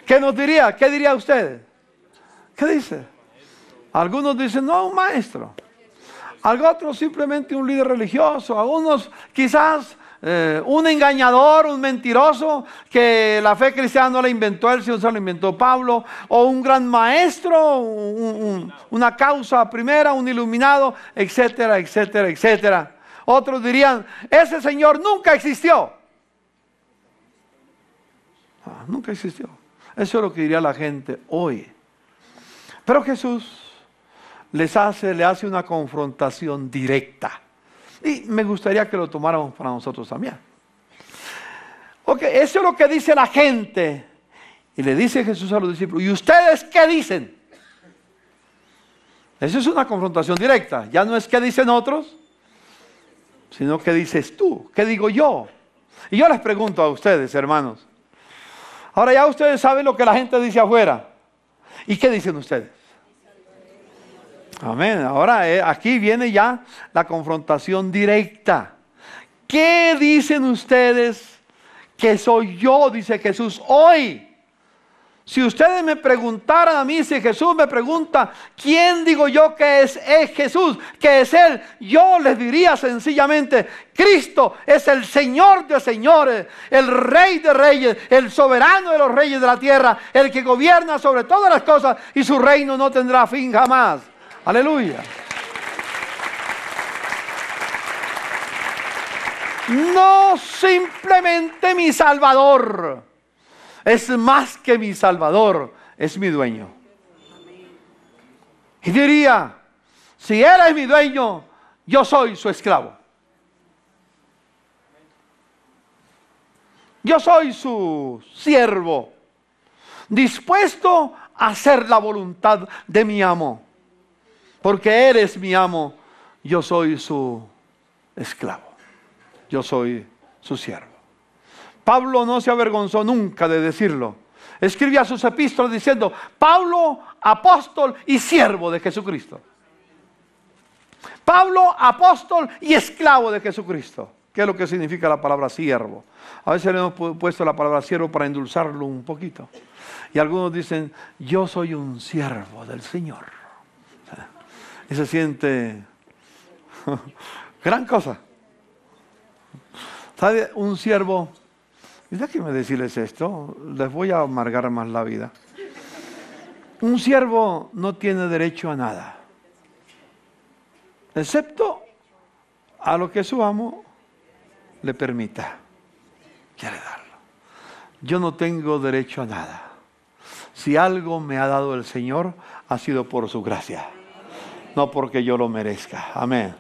¿Qué nos diría? ¿Qué diría usted? ¿Qué dice? Algunos dicen, no, un maestro. Otros simplemente un líder religioso, algunos quizás un engañador, un mentiroso, que la fe cristiana no la inventó él, sino se la inventó Pablo, o un gran maestro, una causa primera, un iluminado, etcétera, etcétera, etcétera. Otros dirían, ese Señor nunca existió. Nunca existió. Eso es lo que diría la gente hoy. Pero Jesús le hace una confrontación directa. Y me gustaría que lo tomáramos para nosotros también. Ok, eso es lo que dice la gente. Y le dice Jesús a los discípulos, ¿y ustedes qué dicen? Eso es una confrontación directa. Ya no es qué dicen otros, sino qué dices tú, qué digo yo. Y yo les pregunto a ustedes, hermanos. Ahora ya ustedes saben lo que la gente dice afuera. ¿Y qué dicen ustedes? Amén. Ahora aquí viene ya la confrontación directa. ¿Qué dicen ustedes que soy yo? Dice Jesús hoy. Si ustedes me preguntaran a mí, si Jesús me pregunta, ¿quién digo yo que es Jesús? Que es Él. Yo les diría sencillamente, Cristo es el Señor de señores, el Rey de reyes, el soberano de los reyes de la tierra, el que gobierna sobre todas las cosas y su reino no tendrá fin jamás. Aleluya. No simplemente mi Salvador, es más que mi Salvador, es mi dueño. Y diría, si Él es mi dueño, yo soy su esclavo. Yo soy su siervo, dispuesto a hacer la voluntad de mi amo. Porque Él es mi amo, yo soy su esclavo. Yo soy su siervo. Pablo no se avergonzó nunca de decirlo. Escribía sus epístolas diciendo, Pablo, apóstol y siervo de Jesucristo. Pablo, apóstol y esclavo de Jesucristo. ¿Qué es lo que significa la palabra siervo? A veces le hemos puesto la palabra siervo para endulzarlo un poquito. Y algunos dicen, yo soy un siervo del Señor. Y se siente gran cosa. ¿Sabe? Un siervo, y déjenme decirles esto, les voy a amargar más la vida. Un siervo no tiene derecho a nada, excepto a lo que su amo le permita. Quiere darlo. Yo no tengo derecho a nada. Si algo me ha dado el Señor, ha sido por su gracia. No porque yo lo merezca. Amén.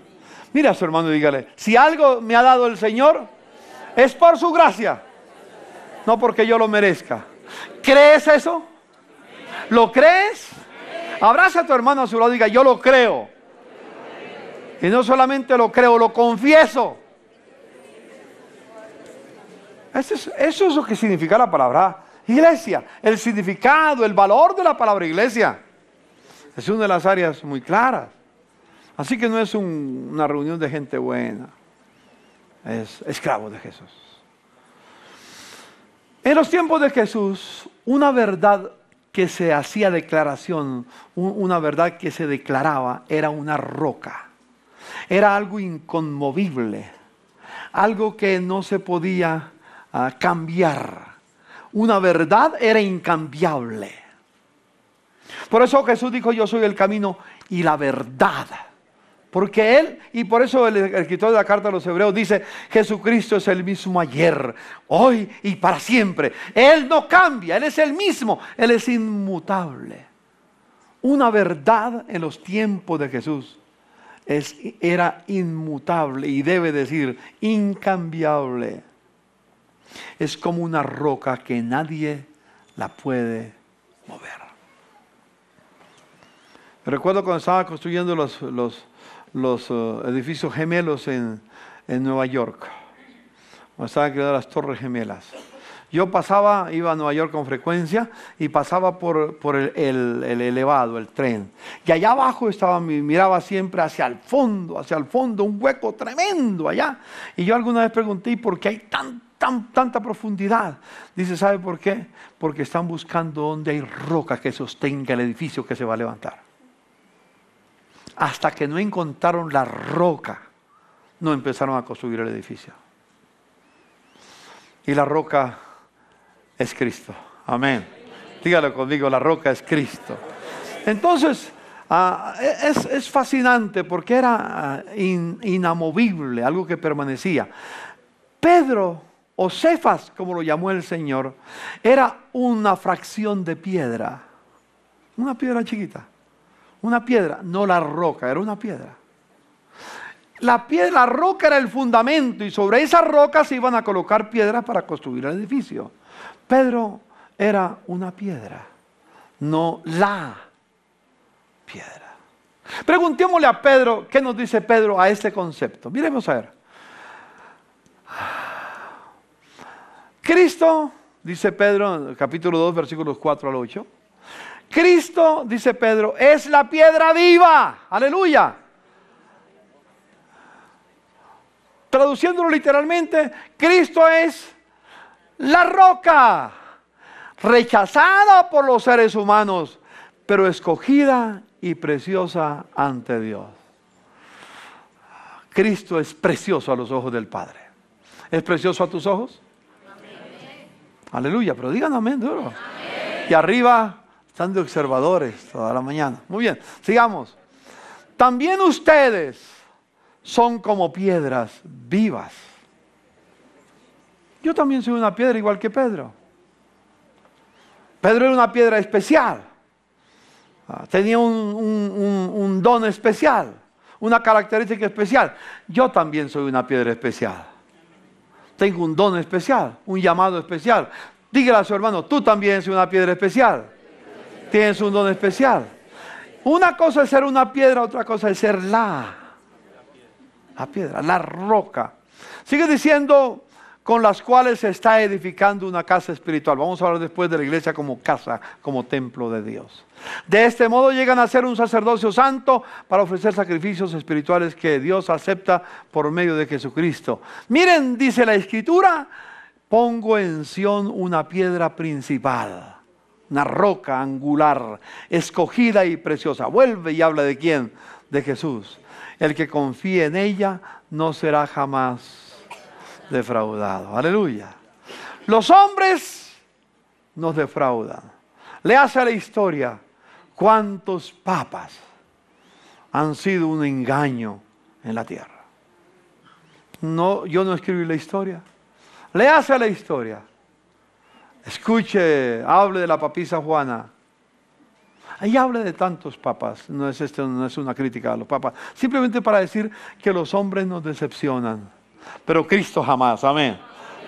Mira a su hermano y dígale, si algo me ha dado el Señor, es por su gracia. No porque yo lo merezca. ¿Crees eso? ¿Lo crees? Abraza a tu hermano a su lado y diga, yo lo creo. Y no solamente lo creo, lo confieso. Eso es lo que significa la palabra iglesia. El significado, el valor de la palabra iglesia. Es una de las áreas muy claras. Así que no es una reunión de gente buena, es esclavo de Jesús. En los tiempos de Jesús, una verdad que se hacía declaración, una verdad que se declaraba, era una roca. Era algo inconmovible, algo que no se podía cambiar. Una verdad era incambiable. Por eso Jesús dijo: yo soy el camino y la verdad. Porque Él, y por eso el escritor de la carta a los Hebreos dice: Jesucristo es el mismo ayer, hoy y para siempre. Él no cambia, Él es el mismo, Él es inmutable. Una verdad en los tiempos de Jesús era inmutable, y debe decir incambiable. Es como una roca que nadie la puede mover. Recuerdo cuando estaba construyendo los edificios gemelos en Nueva York, cuando estaban creando las Torres Gemelas. Yo iba a Nueva York con frecuencia y pasaba por el elevado, el tren. Y allá abajo miraba siempre hacia el fondo, un hueco tremendo allá. Y yo alguna vez pregunté: ¿por qué hay tanta profundidad? Dice: ¿sabe por qué? Porque están buscando donde hay roca que sostenga el edificio que se va a levantar. Hasta que no encontraron la roca, no empezaron a construir el edificio. Y la roca es Cristo. Amén. Dígalo conmigo: la roca es Cristo. Entonces, es fascinante porque era inamovible, algo que permanecía. Pedro, o Cefas, como lo llamó el Señor, era una fracción de piedra. Una piedra chiquita. Una piedra, no la roca, era una piedra. La roca era el fundamento, y sobre esa roca se iban a colocar piedras para construir el edificio. Pedro era una piedra, no la piedra. Preguntémosle a Pedro, ¿qué nos dice Pedro a este concepto? Miremos a ver. Cristo, dice Pedro en el capítulo 2, versículos 4 al 8. Cristo, dice Pedro, es la piedra viva. Aleluya. Traduciéndolo literalmente, Cristo es la roca, rechazada por los seres humanos, pero escogida y preciosa ante Dios. Cristo es precioso a los ojos del Padre. ¿Es precioso a tus ojos? Amén. Aleluya, pero digan amén duro. Amén. Y arriba están de observadores toda la mañana. Muy bien, sigamos. También ustedes son como piedras vivas. Yo también soy una piedra igual que Pedro. Pedro era una piedra especial. Tenía un don especial, una característica especial. Yo también soy una piedra especial. Tengo un don especial, un llamado especial. Dígale a su hermano: tú también eres una piedra especial. Tienes un don especial. Una cosa es ser una piedra, otra cosa es ser la piedra, la roca. Sigue diciendo: con las cuales se está edificando una casa espiritual. Vamos a hablar después de la iglesia como casa, como templo de Dios. De este modo llegan a ser un sacerdocio santo para ofrecer sacrificios espirituales que Dios acepta por medio de Jesucristo. Miren, dice la Escritura: pongo en Sión una piedra principal, una roca angular, escogida y preciosa. Vuelve y habla de quién, de Jesús. El que confíe en ella no será jamás defraudado. Aleluya. Los hombres nos defraudan. Le hace a la historia cuántos papas han sido un engaño en la tierra. No, yo no escribí la historia. Le hace a la historia. Escuche, hable de la papisa Juana. Ahí habla de tantos papas. No es una crítica a los papas. Simplemente para decir que los hombres nos decepcionan. Pero Cristo jamás, amén.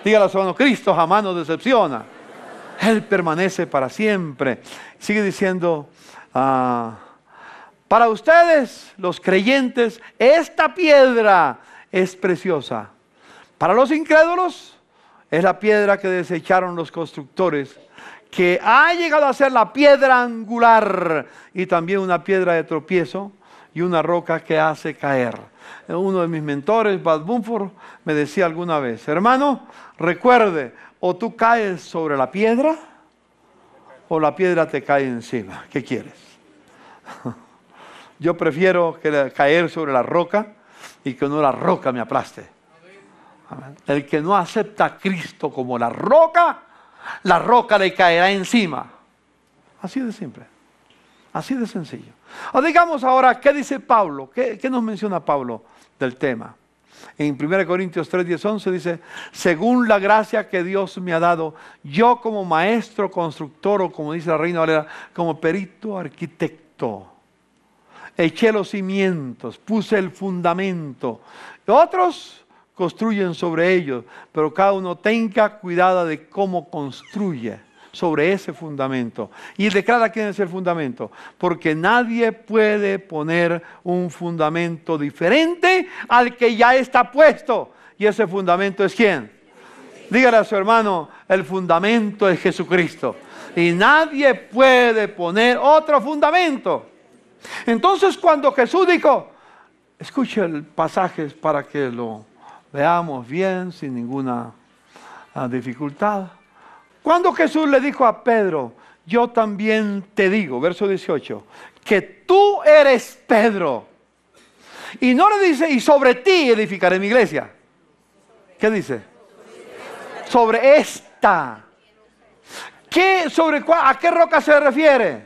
Dígale a su hermano: Cristo jamás nos decepciona. Él permanece para siempre. Sigue diciendo: para ustedes, los creyentes, esta piedra es preciosa. Para los incrédulos, es la piedra que desecharon los constructores, que ha llegado a ser la piedra angular y también una piedra de tropiezo y una roca que hace caer. Uno de mis mentores, Bad Bumford, me decía alguna vez, hermano, recuerde, o tú caes sobre la piedra o la piedra te cae encima. ¿Qué quieres? Yo prefiero caer sobre la roca y que no la roca me aplaste. Amén. El que no acepta a Cristo como la roca le caerá encima. Así de simple. Así de sencillo. O digamos ahora, ¿qué dice Pablo? ¿Qué nos menciona Pablo del tema? En 1 Corintios 3, 10, 11 dice, según la gracia que Dios me ha dado, yo como maestro constructor, o como dice la Reina Valera, como perito arquitecto, eché los cimientos, puse el fundamento. Otros construyen sobre ellos, pero cada uno tenga cuidado de cómo construye sobre ese fundamento. Y declara quién es el fundamento, porque nadie puede poner un fundamento diferente al que ya está puesto. Y ese fundamento es ¿quién? Dígale a su hermano, el fundamento es Jesucristo. Y nadie puede poner otro fundamento. Entonces cuando Jesús dijo, escuche el pasaje para que lo veamos bien, sin ninguna dificultad. Cuando Jesús le dijo a Pedro, yo también te digo, verso 18, que tú eres Pedro. Y no le dice, y sobre ti edificaré mi iglesia. ¿Qué dice? Sobre esta. ¿A qué roca se refiere?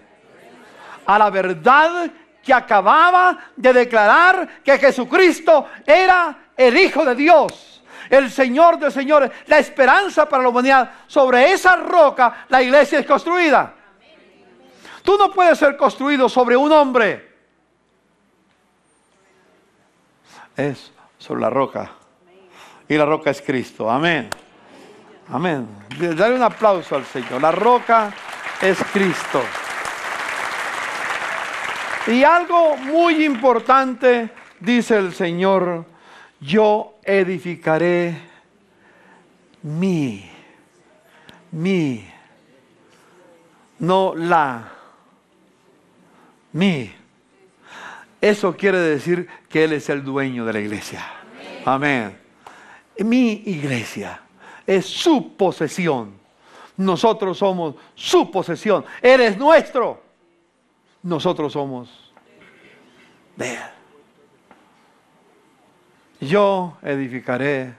A la verdad que acababa de declarar que Jesucristo era el Hijo de Dios. El Señor de señores, la esperanza para la humanidad. Sobre esa roca la iglesia es construida. Tú no puedes ser construido sobre un hombre. Es sobre la roca. Y la roca es Cristo. Amén. Amén. Dale un aplauso al Señor. La roca es Cristo. Y algo muy importante dice el Señor, yo edificaré no la, mi. Eso quiere decir que Él es el dueño de la iglesia. Amén. Mi iglesia es su posesión. Nosotros somos su posesión. Él es nuestro. Nosotros somos de Él. Yo edificaré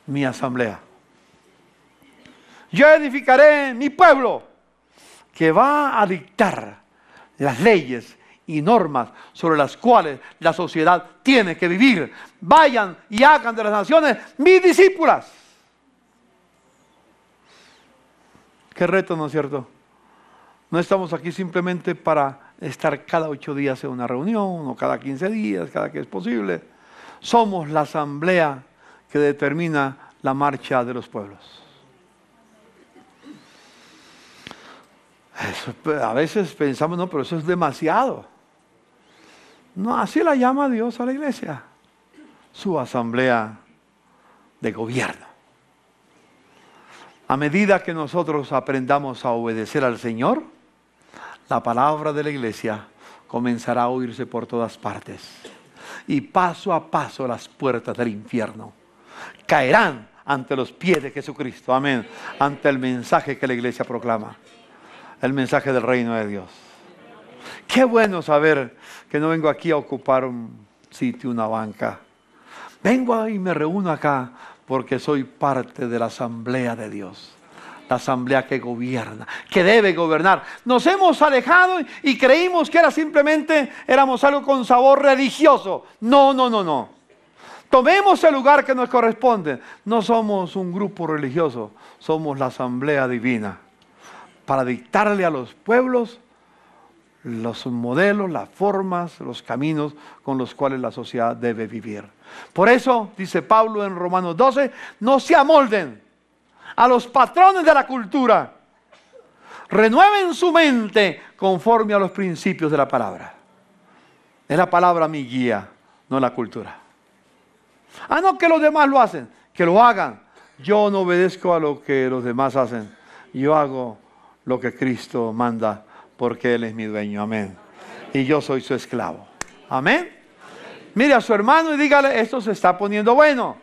mi asamblea. Yo edificaré mi pueblo, que va a dictar las leyes y normas sobre las cuales la sociedad tiene que vivir. Vayan y hagan de las naciones mis discípulas. Qué reto, ¿no es cierto? No estamos aquí simplemente para estar cada 8 días en una reunión, o cada 15 días, cada que es posible. Somos la asamblea que determina la marcha de los pueblos. Eso, a veces pensamos, no, pero eso es demasiado. No, así la llama Dios a la iglesia. Su asamblea de gobierno. A medida que nosotros aprendamos a obedecer al Señor, la palabra de la iglesia comenzará a oírse por todas partes. Y paso a paso las puertas del infierno caerán ante los pies de Jesucristo. Amén. Ante el mensaje que la iglesia proclama. El mensaje del reino de Dios. Qué bueno saber que no vengo aquí a ocupar un sitio, una banca. Vengo y me reúno acá porque soy parte de la asamblea de Dios. La asamblea que gobierna, que debe gobernar. Nos hemos alejado y creímos que éramos algo con sabor religioso. No. Tomemos el lugar que nos corresponde. No somos un grupo religioso, somos la asamblea divina. Para dictarle a los pueblos los modelos, las formas, los caminos con los cuales la sociedad debe vivir. Por eso, dice Pablo en Romanos 12, no se amolden a los patrones de la cultura. Renueven su mente conforme a los principios de la palabra. Es la palabra mi guía, no la cultura. No, que los demás lo hacen, que lo hagan. Yo no obedezco a lo que los demás hacen. Yo hago lo que Cristo manda porque Él es mi dueño. Amén. Y yo soy su esclavo. Amén. Mire a su hermano y dígale, esto se está poniendo bueno.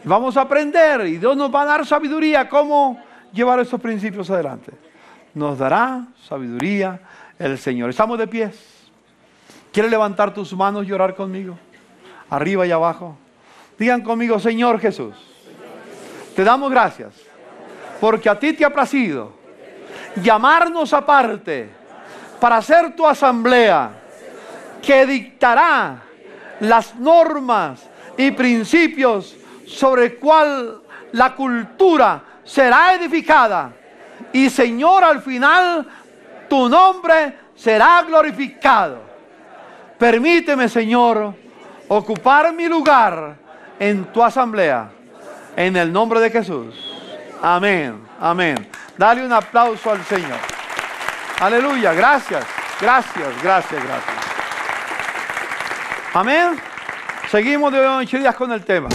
Vamos a aprender y Dios nos va a dar sabiduría cómo llevar estos principios adelante. Nos dará sabiduría el Señor. Estamos de pies. ¿Quieres levantar tus manos y orar conmigo? Arriba y abajo. Digan conmigo, Señor Jesús, te damos gracias porque a ti te ha placido llamarnos aparte para hacer tu asamblea que dictará las normas y principios sobre el cual la cultura será edificada. Y Señor, al final tu nombre será glorificado. Permíteme, Señor, ocupar mi lugar en tu asamblea. En el nombre de Jesús. Amén. Amén. Dale un aplauso al Señor. Aleluya. Gracias. Gracias, gracias, gracias. Amén. Seguimos de 8 días con el tema.